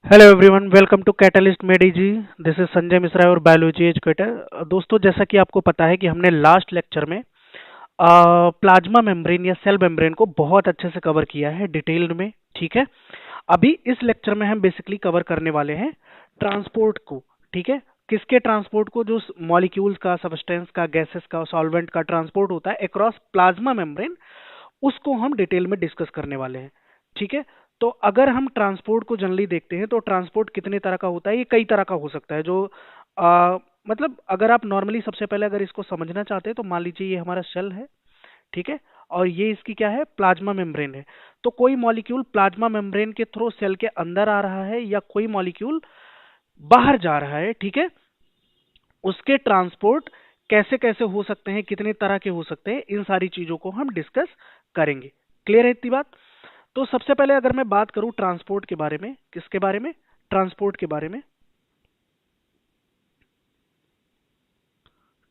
Hello everyone, welcome to Catalyst Medi. This is Sanjay Mishra और biology educator. दोस्तों, जैसा कि आपको पता है कि हमने लास्ट लेक्चर में प्लाज्मा मेम्ब्रेन या सेल मेम्ब्रेन को बहुत अच्छे से कवर किया है डिटेल्ड में। ठीक है, अभी इस लेक्चर में हम बेसिकली कवर करने वाले हैं ट्रांसपोर्ट को। ठीक है, किसके ट्रांसपोर्ट को? जो मॉलिक्यूल्स का, सब्सटेंस का, गैसेस का, सॉल्वेंट का ट्रांसपोर्ट होता है अक्रॉस प्लाज्मा मेम्ब्रेन, उसको हम डिटेल में डिस्कस करने वाले हैं। ठीक है, तो अगर हम ट्रांसपोर्ट को जनरली देखते हैं तो ट्रांसपोर्ट कितने तरह का होता है? ये कई तरह का हो सकता है। जो मतलब अगर आप नॉर्मली सबसे पहले अगर इसको समझना चाहते हैं तो मान लीजिए ये हमारा सेल है। ठीक है, और ये इसकी क्या है? प्लाज्मा मेम्ब्रेन है। तो कोई मॉलिक्यूल प्लाज्मा मेम्ब्रेन के थ्रू सेल के अंदर आ रहा है या कोई मॉलिक्यूल बाहर जा रहा है। ठीक है, उसके ट्रांसपोर्ट कैसे कैसे हो सकते हैं, कितने तरह के हो सकते हैं, इन सारी चीजों को हम डिस्कस करेंगे। क्लियर है इतनी बात? तो सबसे पहले अगर मैं बात करूं ट्रांसपोर्ट के बारे में, किसके बारे में? ट्रांसपोर्ट के बारे में।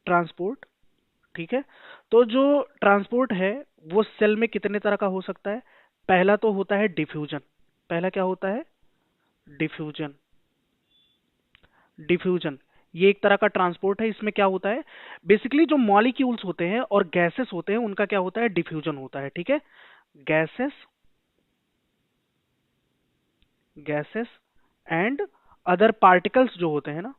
ट्रांसपोर्ट, ठीक है। तो जो ट्रांसपोर्ट है वो सेल में कितने तरह का हो सकता है? पहला तो होता है डिफ्यूजन। पहला क्या होता है? डिफ्यूजन। डिफ्यूजन, ये एक तरह का ट्रांसपोर्ट है। इसमें क्या होता है? बेसिकली जो मॉलिक्यूल्स होते हैं और गैसेस होते हैं उनका क्या होता है? डिफ्यूजन होता है। ठीक है, gases, gases and other particles जो होते हैं ना,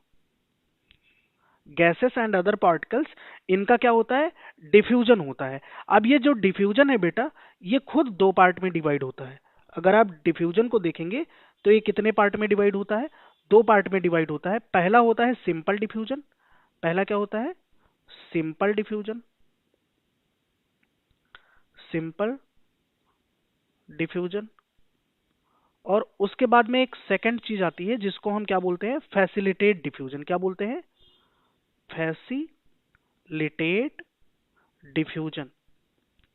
गैसेस एंड अदर पार्टिकल्स, इनका क्या होता है? डिफ्यूजन होता है। अब ये जो डिफ्यूजन है बेटा, ये खुद दो पार्ट में डिवाइड होता है। अगर आप डिफ्यूजन को देखेंगे तो ये कितने पार्ट में डिवाइड होता है? दो पार्ट में डिवाइड होता है। पहला होता है सिंपल डिफ्यूजन। पहला क्या होता है? Simple diffusion. Simple diffusion. और उसके बाद में एक सेकंड चीज आती है जिसको हम क्या बोलते हैं? Facilitate diffusion. क्या बोलते हैं? Facilitate diffusion.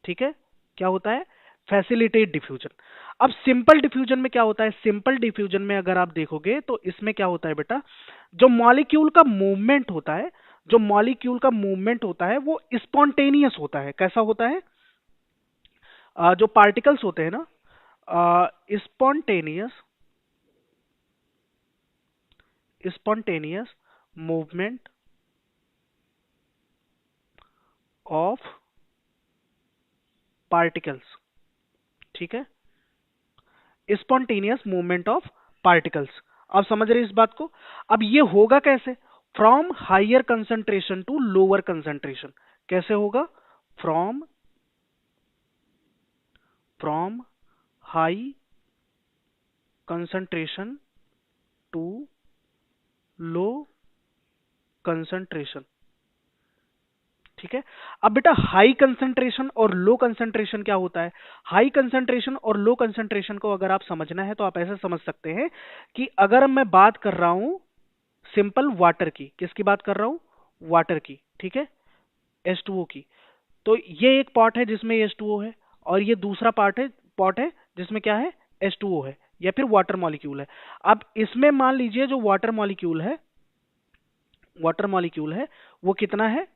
ठीक है, क्या होता है? Facilitate diffusion. अब सिंपल डिफ्यूजन में क्या होता है? सिंपल डिफ्यूजन में अगर आप देखोगे तो इसमें क्या होता है बेटा? जो मॉलिक्यूल का मूवमेंट होता है, जो मॉलिक्यूल का मूवमेंट होता है वो स्पॉन्टेनियस होता है। कैसा होता है? जो पार्टिकल्स होते हैं ना, spontaneous, spontaneous movement of particles. ठीक है, स्पॉन्टेनियस मूवमेंट ऑफ पार्टिकल्स। आप समझ रहे हैं इस बात को? अब ये होगा कैसे? From higher concentration to lower concentration. कैसे होगा? From from high concentration to low concentration. ठीक है, अब बेटा हाई कंसंट्रेशन और लो कंसंट्रेशन क्या होता है? हाई कंसंट्रेशन और लो कंसंट्रेशन को अगर आप समझना है तो आप ऐसे समझ सकते हैं कि अगर मैं बात कर रहा हूं सिंपल वाटर की, किसकी बात कर रहा हूं? वाटर की। ठीक है, H2O की। तो ये एक पॉट है जिसमें H2O है, और ये दूसरा पॉट है जिसमें क्या है? H2O है, या फिर वाटर मॉलिक्यूल है। अब इसमें मान लीजिए जो वाटर मॉलिक्यूल है, वाटर मॉलिक्यूल है वो कितना है?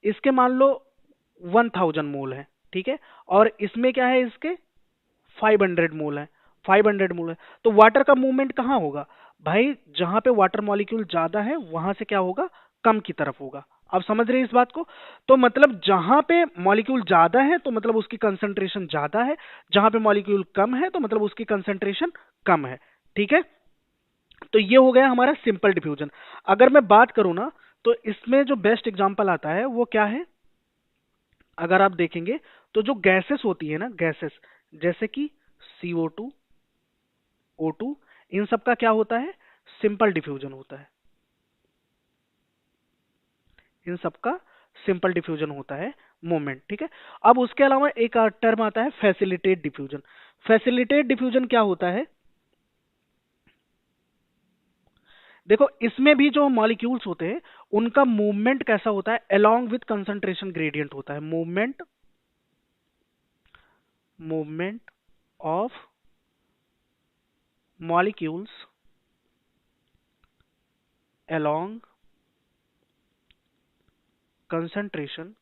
इसके मान लो 1000 मोल है। ठीक है, और इसमें क्या है? इसके 500 मोल है। 500 मोल है। तो वाटर का मूवमेंट कहाँ होगा भाई? जहां पे वाटर मॉलिक्यूल ज्यादा है वहां से क्या होगा? कम की तरफ होगा। आप समझ रहे हैं इस बात को? तो मतलब जहां पे मॉलिक्यूल ज्यादा है तो मतलब उसकी कंसंट्रेशन ज्यादा है, जहां पे मॉलिक्यूल कम है तो मतलब उसकी कंसंट्रेशन कम है। ठीक है, तो ये हो गया हमारा सिंपल डिफ्यूजन। अगर मैं बात करूं ना, तो इसमें जो बेस्ट एग्जांपल आता है वो क्या है? अगर आप देखेंगे तो जो गैसेस होती है ना, गैसेस जैसे कि CO2, O2, इन सब का क्या होता है? सिंपल डिफ्यूजन होता है। इन सब का सिंपल डिफ्यूजन होता है मोमेंट। ठीक है, अब उसके अलावा एक टर्म आता है फैसिलिटेट डिफ्यूजन। फैसिलिटेट डिफ्यूजन क्या होता है? देखो, इसमें भी जो मॉलिक्यूल्स होते हैं उनका मूवमेंट कैसा होता है? अलोंग विथ कंसंट्रेशन ग्रेडियंट होता है। Movement, movement of molecules along concentration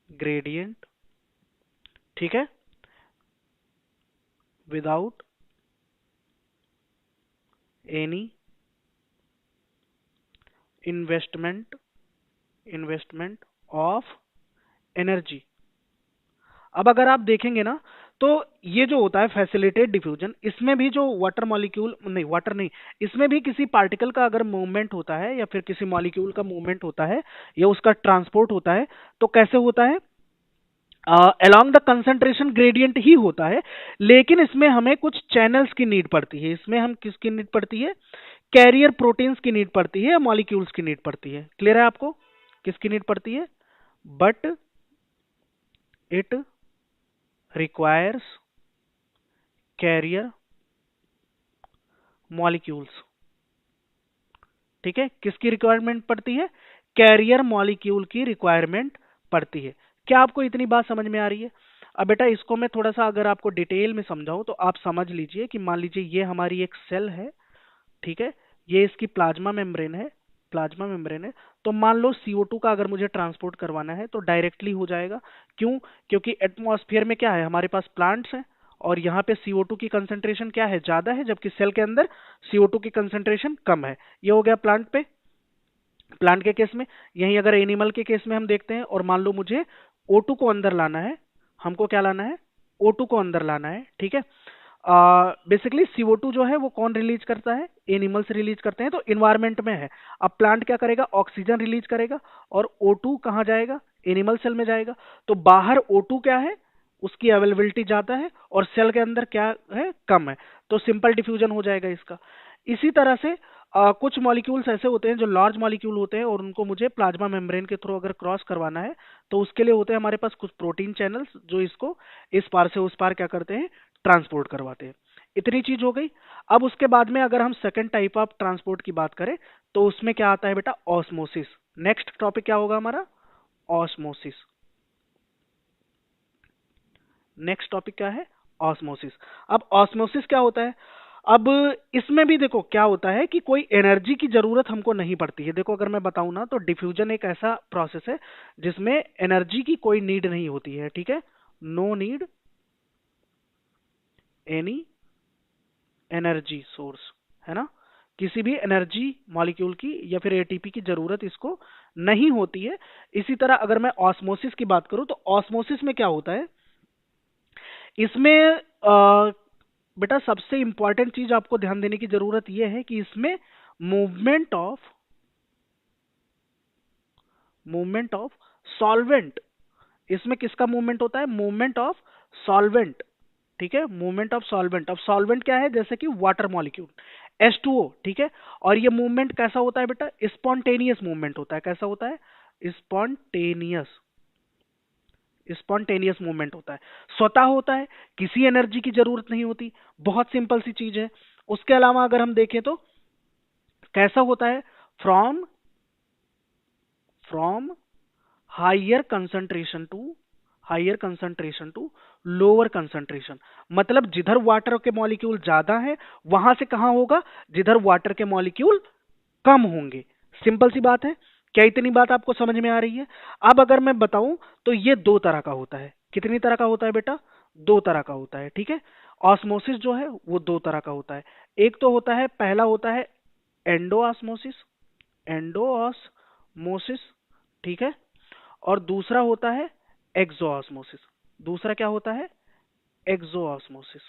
gradient. ठीक है, without any investment of energy. अब अगर आप देखेंगे ना, तो ये जो होता है फैसिलिटेट डिफ्यूजन, इसमें भी जो वाटर मॉलिक्यूल, नहीं वाटर नहीं, इसमें भी किसी पार्टिकल का अगर मूवमेंट होता है या फिर किसी मॉलिक्यूल का मूवमेंट होता है या उसका ट्रांसपोर्ट होता है, तो कैसे होता है? अलोंग द कंसंट्रेशन ग्रेडियंट ही होता है। लेकिन इसमें हमें कुछ चैनल्स की नीड पड़ती है। इसमें हम किसकी नीड पड़ती है? कैरियर प्रोटीन्स की नीड पड़ती है या मॉलिक्यूल्स की नीड पड़ती है? क्लियर है आपको किसकी नीड पड़ती है? But it requires carrier molecules. ठीक है, किसकी रिक्वायरमेंट पड़ती है? कैरियर मॉलिक्यूल की रिक्वायरमेंट पड़ती है। क्या आपको इतनी बात समझ में आ रही है? अब बेटा इसको मैं थोड़ा सा अगर आपको डिटेल में समझाऊं तो आप समझ लीजिए कि मान लीजिए ये हमारी एक सेल है, ठीक है, ये इसकी प्लाज्मा मेम्ब्रेन है, प्लाज्मा मेम्ब्रेन है। तो मान लो CO2 का अगर मुझे ट्रांसपोर्ट करवाना है तो डायरेक्टली हो जाएगा। क्यों? क्योंकि एटमॉस्फेयर में क्या है, हमारे पास प्लांट्स हैं और यहाँ पे CO2 की कंसंट्रेशन क्या है, ज्यादा है, जबकि सेल के अंदर CO2 की कंसंट्रेशन कम है। ये हो गया प्लांट पे, प्लांट के केस में। यहीं अगर एनिमल के केस में हम देखते हैं और मान लो मुझे O2 को अंदर लाना है, हमको क्या लाना है? O2 को अंदर लाना है, ठीक है। बेसिकली CO2 जो है वो कौन रिलीज करता है? एनिमल्स रिलीज करते हैं, तो इन्वायरमेंट में है। अब प्लांट क्या करेगा? ऑक्सीजन रिलीज करेगा और O2 कहाँ जाएगा? एनिमल सेल में जाएगा। तो बाहर O2 क्या है? उसकी अवेलेबिलिटी ज्यादा है और सेल के अंदर क्या है? कम है। तो सिंपल डिफ्यूजन हो जाएगा इसका। इसी तरह से कुछ मॉलिक्यूल्स ऐसे होते हैं जो लार्ज मॉलिक्यूल होते हैं और उनको मुझे प्लाज्मा मेम्ब्रेन के थ्रू अगर क्रॉस करवाना है तो उसके लिए होते हैं हमारे पास कुछ प्रोटीन चैनल्स जो इसको इस पार से उस पार क्या करते हैं? ट्रांसपोर्ट करवाते हैं। इतनी चीज हो गई। अब उसके बाद में अगर हम सेकंड टाइप ऑफ ट्रांसपोर्ट की बात करें तो उसमें क्या आता है बेटा? ऑस्मोसिस। नेक्स्ट टॉपिक क्या होगा हमारा? ऑस्मोसिस। नेक्स्ट टॉपिक क्या है? ऑस्मोसिस। अब ऑस्मोसिस क्या होता है? अब इसमें भी देखो क्या होता है कि कोई एनर्जी की जरूरत हमको नहीं पड़ती है। देखो अगर मैं बताऊं ना तो डिफ्यूजन एक ऐसा प्रोसेस है जिसमें एनर्जी की कोई नीड नहीं होती है, ठीक है। No need any energy source, है ना। किसी भी एनर्जी मॉलिक्यूल की या फिर एटीपी की जरूरत इसको नहीं होती है। इसी तरह अगर मैं ऑस्मोसिस की बात करूं तो ऑस्मोसिस में क्या होता है? इसमें बेटा सबसे इंपॉर्टेंट चीज आपको ध्यान देने की जरूरत यह है कि इसमें movement of movement of solvent, इसमें किसका मूवमेंट होता है? मूवमेंट ऑफ सॉल्वेंट, ठीक है, मूवमेंट ऑफ सॉल्वेंट। अब सॉल्वेंट क्या है? जैसे कि वाटर मॉलिक्यूल H2O, ठीक है। और ये मूवमेंट कैसा होता है बेटा? स्पॉन्टेनियस मूवमेंट होता है। कैसा होता है? स्पॉन्टेनियस, स्पॉन्टेनियस मूवमेंट होता है, स्वतः होता है, किसी एनर्जी की जरूरत नहीं होती। बहुत सिंपल सी चीज है। उसके अलावा अगर हम देखें तो कैसा होता है? From from higher concentration to higher concentration to lower concentration. मतलब जिधर वाटर के मॉलिक्यूल ज्यादा है वहां से कहां होगा? जिधर वाटर के मॉलिक्यूल कम होंगे। सिंपल सी बात है। क्या इतनी बात आपको समझ में आ रही है? अब अगर मैं बताऊं तो ये दो तरह का होता है। कितनी तरह का होता है बेटा? दो तरह का होता है, ठीक है। ऑस्मोसिस जो है वो दो तरह का होता है। एक तो होता है, पहला होता है एंडोऑस्मोसिस, एंडोऑस्मोसिस, ठीक है। और दूसरा होता है एक्सोऑस्मोसिस। दूसरा क्या होता है? एक्सोऑस्मोसिस।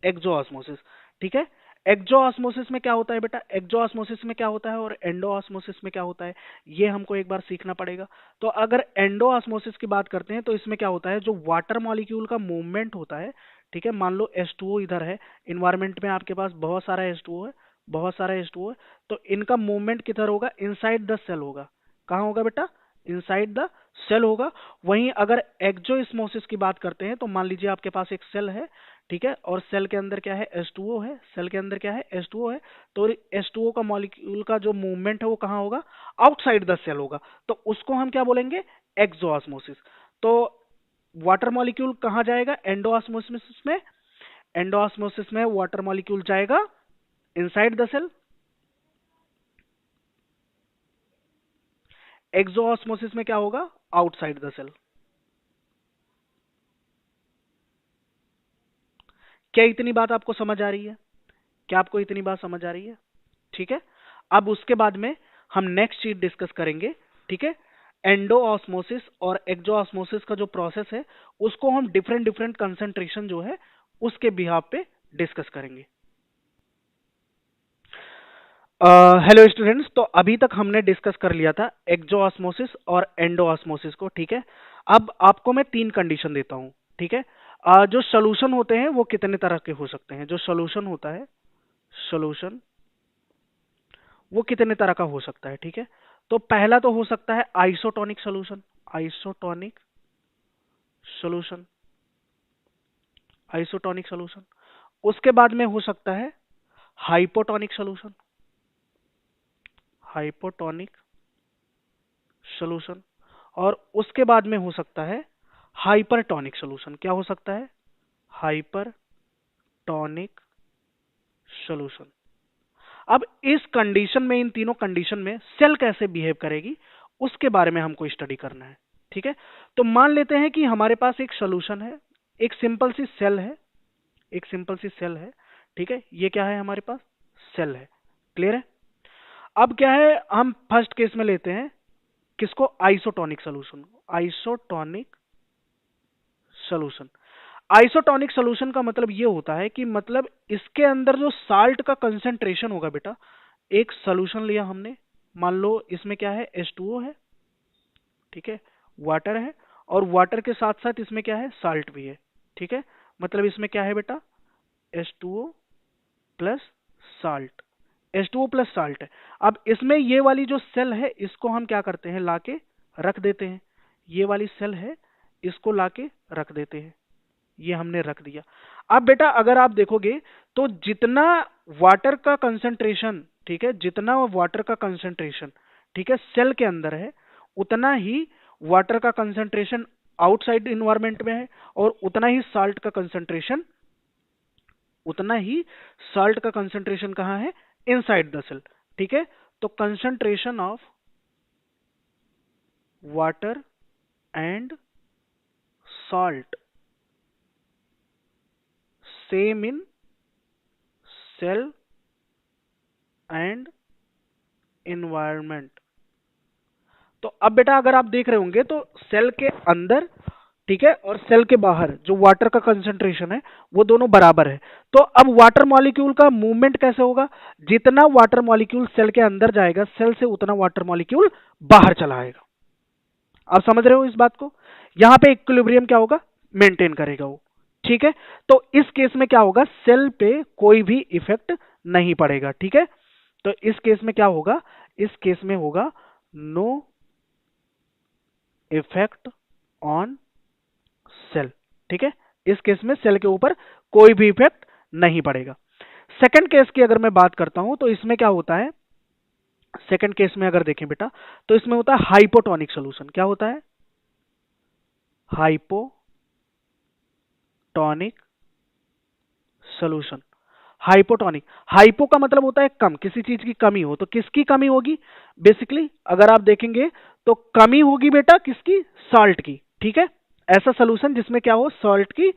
एक्सोऑस्मोसिस, ठीक है। एक्सोऑस्मोसिस में क्या होता है बेटा? एक्सोऑस्मोसिस में क्या होता है और एंडोऑस्मोसिस में क्या होता है, ये हमको एक बार सीखना पड़ेगा। तो अगर एंडोऑस्मोसिस की बात करते हैं तो इसमें क्या होता है? जो वाटर मॉलिक्यूल का मूवमेंट होता है, ठीक है। मान लो H2O इधर है, इन्वायरमेंट में आपके पास बहुत सारा H2O है, बहुत सारा H2O है। तो इनका मूवमेंट किधर होगा? इनसाइड द सेल होगा। कहाँ होगा बेटा? इनसाइड द सेल होगा। वहीं अगर एक्सोऑस्मोसिस की बात करते हैं तो मान लीजिए आपके पास एक सेल है, ठीक है, और सेल के अंदर क्या है? H2O है। सेल के अंदर क्या है? H2O है। तो H2O का मॉलिक्यूल का जो मूवमेंट है वो कहाँ होगा? आउटसाइड द सेल होगा। तो उसको हम क्या बोलेंगे? एक्सोऑस्मोसिस। तो वाटर मॉलिक्यूल कहाँ जाएगा एंडोऑस्मोसिस में? एंडोऑस्मोसिस में वाटर मॉलिक्यूल जाएगा इनसाइड द सेल। एक्सोऑस्मोसिस में क्या होगा? Outside the cell. क्या इतनी बात आपको समझ आ रही है? क्या आपको इतनी बात समझ आ रही है? ठीक है। अब उसके बाद में हम नेक्स्ट चीज डिस्कस करेंगे। ठीक है। एंडो ऑस्मोसिस और एक्सो ऑस्मोसिस का जो प्रोसेस है उसको हम डिफरेंट डिफरेंट कंसंट्रेशन जो है उसके बिहाफ पे डिस्कस करेंगे। हेलो स्टूडेंट्स, तो अभी तक हमने डिस्कस कर लिया था एक्सो ऑस्मोसिस और एंडो ऑस्मोसिस को। ठीक है। अब आपको मैं तीन कंडीशन देता हूं। ठीक है। जो सोल्यूशन होते हैं वो कितने तरह के हो सकते हैं? जो सोल्यूशन होता है, सोल्यूशन वो कितने तरह का हो सकता है? ठीक है। तो पहला तो हो सकता है isotonic solution. Isotonic solution, isotonic solution. उसके बाद में हो सकता है हाइपोटोनिक सोल्यूशन, हाइपोटोनिक सोल्यूशन। और उसके बाद में हो सकता है हाइपरटोनिक सोल्यूशन। क्या हो सकता है? Hypertonic solution. अब इस कंडीशन में, इन तीनों कंडीशन में सेल कैसे बिहेव करेगी उसके बारे में हमको स्टडी करना है। ठीक है। तो मान लेते हैं कि हमारे पास एक सोल्यूशन है, एक सिंपल सी सेल है, एक सिंपल सी सेल है। ठीक है। ये क्या है? हमारे पास सेल है। क्लियर है? अब क्या है, हम फर्स्ट केस में लेते हैं किसको? Isotonic solution. Isotonic solution. Isotonic solution का मतलब ये होता है कि मतलब इसके अंदर जो साल्ट का कंसेंट्रेशन होगा बेटा, एक सोल्यूशन लिया हमने, मान लो इसमें क्या है? H2O है। ठीक है। वाटर है, और वाटर के साथ साथ इसमें क्या है? साल्ट भी है। ठीक है। मतलब इसमें क्या है बेटा? H2O plus salt, H2O plus salt है। अब इसमें ये वाली जो सेल है इसको हम क्या करते हैं? लाके रख देते हैं। ये वाली सेल है, इसको लाके रख देते हैं। ये हमने रख दिया। अब बेटा अगर आप देखोगे तो जितना वाटर का कंसंट्रेशन, ठीक है, जितना वाटर का कंसंट्रेशन, ठीक है, सेल के अंदर है, उतना ही वाटर का कंसंट्रेशन आउटसाइड इन्वायरमेंट में है, और उतना ही साल्ट का कंसंट्रेशन, उतना ही साल्ट का कंसंट्रेशन कहाँ है? Inside the cell. ठीक है। तो concentration of water and salt same in cell and environment। तो अब बेटा अगर आप देख रहे होंगे तो सेल के अंदर, ठीक है, और सेल के बाहर जो वाटर का कंसंट्रेशन है वो दोनों बराबर है। तो अब वाटर मॉलिक्यूल का मूवमेंट कैसे होगा? जितना वाटर मॉलिक्यूल सेल के अंदर जाएगा, सेल से उतना वाटर मॉलिक्यूल बाहर चला आएगा। आप समझ रहे हो इस बात को? यहां पे इक्विलिब्रियम क्या होगा? मेंटेन करेगा वो। ठीक है। तो इस केस में क्या होगा? सेल पे कोई भी इफेक्ट नहीं पड़ेगा। ठीक है। तो इस केस में क्या होगा? इस केस में होगा नो इफेक्ट ऑन सेल। ठीक है। इस केस में सेल के ऊपर कोई भी इफेक्ट नहीं पड़ेगा। सेकंड केस की अगर मैं बात करता हूं तो इसमें क्या होता है? सेकंड केस में अगर देखें बेटा तो इसमें होता है हाइपोटोनिक सोल्यूशन। क्या होता है? Hypotonic solution. हाइपोटोनिक, हाइपो का मतलब होता है कम, किसी चीज की कमी हो। तो किसकी कमी होगी? बेसिकली अगर आप देखेंगे तो कमी होगी बेटा किसकी? साल्ट की। ठीक है। ऐसा सोल्यूशन जिसमें क्या हो? साल्ट की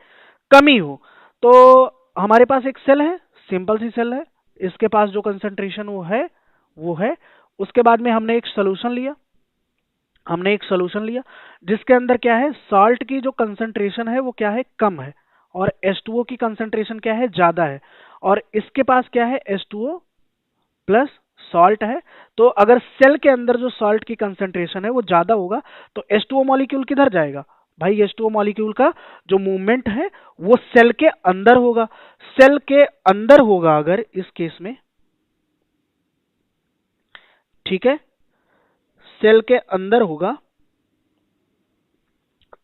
कमी हो। तो हमारे पास एक सेल है, सिंपल सी सेल है, इसके पास जो कंसंट्रेशन वो है। उसके बाद में हमने एक सोल्यूशन लिया, हमने एक सोल्यूशन लिया जिसके अंदर क्या है? साल्ट की जो कंसंट्रेशन है वो क्या है? कम है, और H2O की कंसंट्रेशन क्या है? ज्यादा है। और इसके पास क्या है? H2O प्लस सॉल्ट है। तो अगर सेल के अंदर जो सॉल्ट की कंसंट्रेशन है वो ज्यादा होगा तो H2O मॉलिक्यूल किधर जाएगा? भाई H2O मॉलिक्यूल का जो मूवमेंट है वो सेल के अंदर होगा। सेल के अंदर होगा अगर इस केस में, ठीक है, सेल के अंदर होगा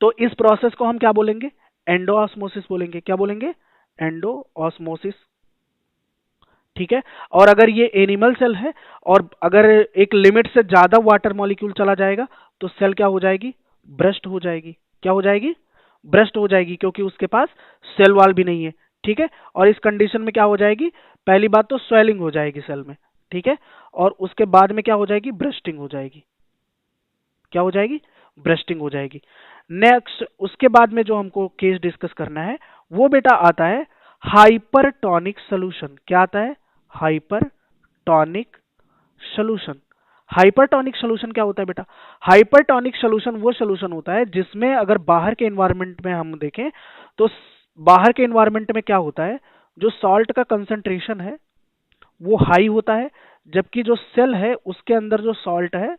तो इस प्रोसेस को हम क्या बोलेंगे? एंडोऑस्मोसिस बोलेंगे। क्या बोलेंगे? एंडोऑस्मोसिस। ठीक है। और अगर ये एनिमल सेल है और अगर एक लिमिट से ज्यादा वाटर मॉलिक्यूल चला जाएगा तो सेल क्या हो जाएगी? ब्रस्ट हो जाएगी। क्या हो जाएगी? ब्रस्ट हो जाएगी, क्योंकि उसके पास सेल वॉल भी नहीं है। ठीक है। और इस कंडीशन में क्या हो जाएगी? पहली बात तो स्वेलिंग हो जाएगी सेल में। ठीक है। और उसके बाद में क्या हो जाएगी? ब्रस्टिंग हो जाएगी। क्या हो जाएगी? ब्रस्टिंग हो जाएगी। नेक्स्ट उसके बाद में जो हमको केस डिस्कस करना है वो बेटा आता है हाइपरटोनिक सोल्यूशन क्या आता है? Hypertonic solution. हाइपरटोनिक सोल्यूशन क्या होता है बेटा? हाइपरटोनिक सोल्यूशन वो सोल्यूशन होता है जिसमें अगर बाहर के एनवायरनमेंट में हम देखें तो बाहर के एनवायरनमेंट में क्या होता है, जो सॉल्ट का कंसंट्रेशन है वो हाई होता है, जबकि जो सेल है उसके अंदर जो सॉल्ट है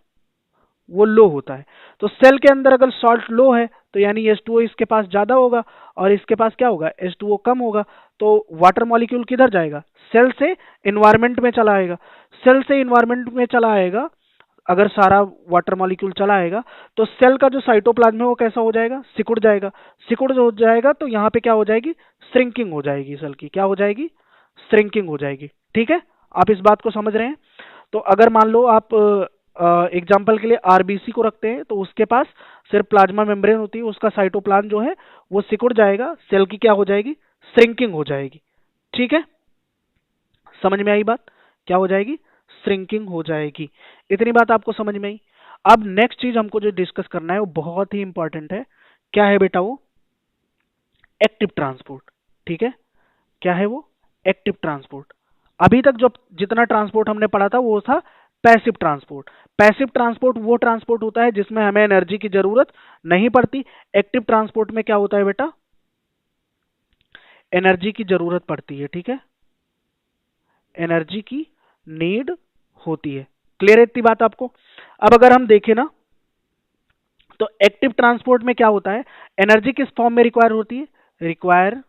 वो लो होता है। तो सेल के अंदर अगर सॉल्ट लो है तो यानी H2O इसके पास ज्यादा होगा और इसके पास क्या होगा, H2O कम होगा। तो वाटर मॉलिक्यूल किधर जाएगा? सेल से इन्वायरमेंट में चला आएगा। सेल से इन्वायरमेंट में चला आएगा, अगर सारा वाटर मॉलिक्यूल चला आएगा तो सेल का जो साइटोप्लाज्म है वो कैसा हो जाएगा? सिकुड़ जाएगा। सिकुड़ हो जाएगा तो यहाँ पे क्या हो जाएगी? श्रिंकिंग हो जाएगी। सेल की क्या हो जाएगी? श्रिंकिंग हो जाएगी। ठीक है, आप इस बात को समझ रहे हैं? तो अगर मान लो आप एग्जाम्पल के लिए आरबीसी को रखते हैं तो उसके पास सिर्फ प्लाज्मा मेम्ब्रेन होती है, उसका साइटोप्लाज्म जो है वो सिकुड़ जाएगा, सेल की क्या हो जाएगी? श्रिंकिंग हो जाएगी। ठीक है, समझ में आई बात? क्या हो जाएगी? श्रिंकिंग हो जाएगी। इतनी बात आपको समझ में आई? अब नेक्स्ट चीज हमको जो डिस्कस करना है वो बहुत ही इंपॉर्टेंट है। क्या है बेटा वो? Active transport. ठीक है, क्या है वो? Active transport. अभी तक जो जितना ट्रांसपोर्ट हमने पढ़ा था वो था पैसिव ट्रांसपोर्ट। पैसिव ट्रांसपोर्ट वो ट्रांसपोर्ट होता है जिसमें हमें एनर्जी की जरूरत नहीं पड़ती। एक्टिव ट्रांसपोर्ट में क्या होता है बेटा? एनर्जी की जरूरत पड़ती है। ठीक है, एनर्जी की नीड होती है। क्लियर है इतनी बात आपको? अब अगर हम देखें ना तो एक्टिव ट्रांसपोर्ट में क्या होता है, एनर्जी किस फॉर्म में रिक्वायर होती है? Require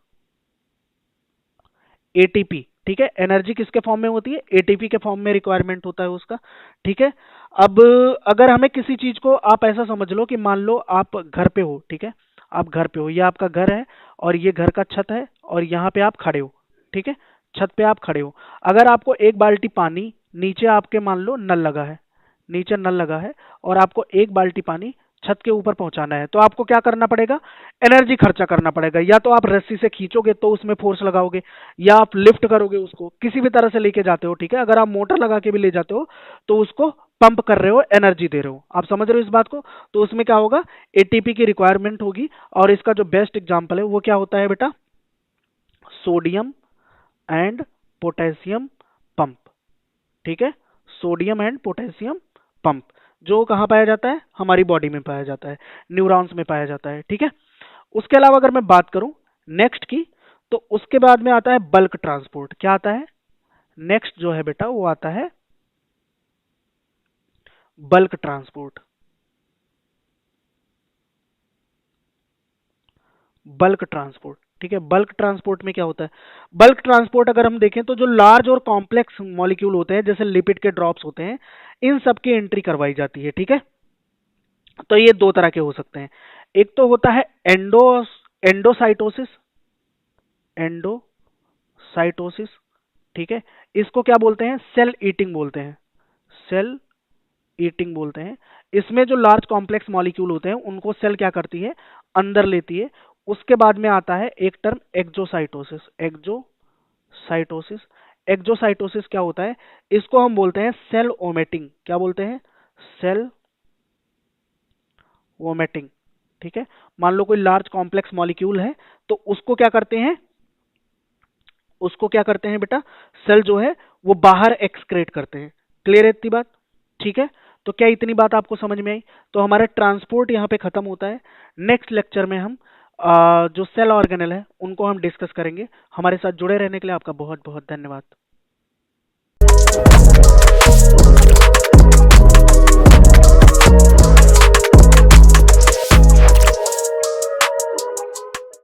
ATP. ठीक है, एनर्जी किसके फॉर्म में होती है? एटीपी के फॉर्म में रिक्वायरमेंट होता है उसका। ठीक है, अब अगर हमें किसी चीज को, आप ऐसा समझ लो कि मान लो आप घर पे हो। ठीक है, आप घर पे हो, ये आपका घर है और ये घर का छत है और यहाँ पे आप खड़े हो। ठीक है, छत पे आप खड़े हो। अगर आपको एक बाल्टी पानी, नीचे आपके मान लो नल लगा है, नीचे नल लगा है और आपको एक बाल्टी पानी छत के ऊपर पहुंचाना है, तो आपको क्या करना पड़ेगा? एनर्जी खर्चा करना पड़ेगा। या तो आप रस्सी से खींचोगे तो उसमें फोर्स लगाओगे, या आप लिफ्ट करोगे उसको, किसी भी तरह से लेके जाते हो। ठीक है, अगर आप मोटर लगा के भी ले जाते हो तो उसको पंप कर रहे हो, एनर्जी दे रहे हो। आप समझ रहे हो इस बात को? तो उसमें क्या होगा? एटीपी की रिक्वायरमेंट होगी। और इसका जो बेस्ट एग्जाम्पल है वो क्या होता है बेटा? Sodium and potassium pump. ठीक है, सोडियम एंड पोटेशियम पंप, जो कहाँ पाया जाता है? हमारी बॉडी में पाया जाता है, न्यूरॉन्स में पाया जाता है। ठीक है, उसके अलावा अगर मैं बात करूं नेक्स्ट की, तो उसके बाद में आता है बल्क ट्रांसपोर्ट। क्या आता है? नेक्स्ट जो है बेटा वो आता है बल्क ट्रांसपोर्ट। Bulk transport. ठीक है, बल्क ट्रांसपोर्ट में क्या होता है? बल्क ट्रांसपोर्ट अगर हम देखें तो जो लार्ज और कॉम्प्लेक्स मॉलिक्यूल होते हैं, जैसे लिपिड के ड्रॉप्स होते हैं, इन सब की एंट्री करवाई जाती है। ठीक है, तो ये दो तरह के हो सकते हैं। एक तो होता है एंडोसाइटोसिस। एंडोसाइटोसिस। ठीक है, इसको क्या बोलते हैं? सेल ईटिंग बोलते हैं। सेल ईटिंग बोलते हैं। इसमें जो लार्ज कॉम्प्लेक्स मॉलिक्यूल होते हैं उनको सेल क्या करती है? अंदर लेती है। उसके बाद में आता है एक टर्म एक्जोसाइटोसिस। एक्जोसाइटोसिस। एक्जोसाइटोसिस क्या होता है? इसको हम बोलते हैं सेल ओमेटिंग। क्या बोलते हैं? Cell vomiting. ठीक है, मान लो कोई लार्ज कॉम्प्लेक्स मॉलिक्यूल है तो उसको क्या करते हैं? उसको क्या करते हैं बेटा? सेल जो है वो बाहर एक्सक्रेट करते हैं। क्लियर है इतनी बात? ठीक है, तो क्या इतनी बात आपको समझ में आई? तो हमारा ट्रांसपोर्ट यहाँ पे खत्म होता है। नेक्स्ट लेक्चर में हम जो सेल ऑर्गेनेल है उनको हम डिस्कस करेंगे। हमारे साथ जुड़े रहने के लिए आपका बहुत बहुत धन्यवाद।